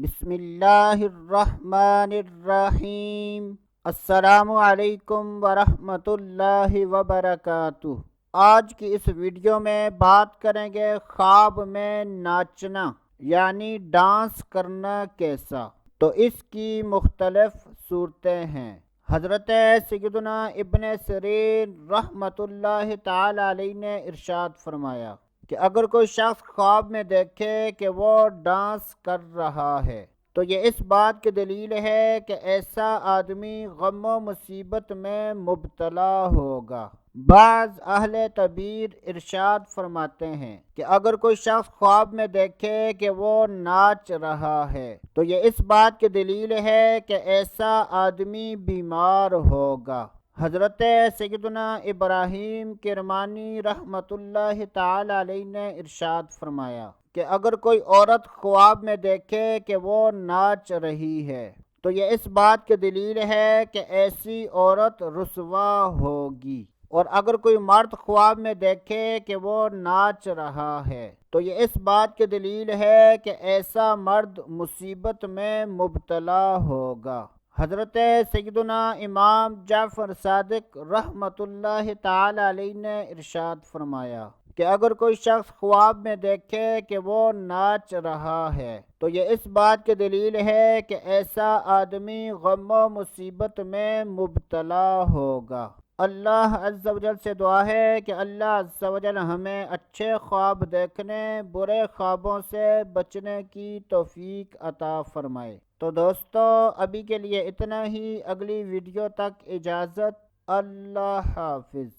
بسم اللہ الرحمن الرحیم۔ السلام علیکم ورحمۃ اللہ وبرکاتہ۔ آج کی اس ویڈیو میں بات کریں گے خواب میں ناچنا یعنی ڈانس کرنا کیسا۔ تو اس کی مختلف صورتیں ہیں۔ حضرت سیدنا ابن سیرین رحمۃ اللہ تعالی علیہ نے ارشاد فرمایا کہ اگر کوئی شخص خواب میں دیکھے کہ وہ ڈانس کر رہا ہے تو یہ اس بات کی دلیل ہے کہ ایسا آدمی غم و مصیبت میں مبتلا ہوگا۔ بعض اہل تعبیر ارشاد فرماتے ہیں کہ اگر کوئی شخص خواب میں دیکھے کہ وہ ناچ رہا ہے تو یہ اس بات کی دلیل ہے کہ ایسا آدمی بیمار ہوگا۔ حضرت سیدنا ابراہیم کرمانی رحمۃ اللہ تعالی علیہ نے ارشاد فرمایا کہ اگر کوئی عورت خواب میں دیکھے کہ وہ ناچ رہی ہے تو یہ اس بات کی دلیل ہے کہ ایسی عورت رسوا ہوگی، اور اگر کوئی مرد خواب میں دیکھے کہ وہ ناچ رہا ہے تو یہ اس بات کی دلیل ہے کہ ایسا مرد مصیبت میں مبتلا ہوگا۔ حضرت سیدنا امام جعفر صادق رحمۃ اللہ تعالی علیہ نے ارشاد فرمایا کہ اگر کوئی شخص خواب میں دیکھے کہ وہ ناچ رہا ہے تو یہ اس بات کی دلیل ہے کہ ایسا آدمی غم و مصیبت میں مبتلا ہوگا۔ اللہ عز و جل سے دعا ہے کہ اللہ عز و جل ہمیں اچھے خواب دیکھنے، برے خوابوں سے بچنے کی توفیق عطا فرمائے۔ تو دوستو ابھی کے لیے اتنا ہی، اگلی ویڈیو تک اجازت، اللہ حافظ۔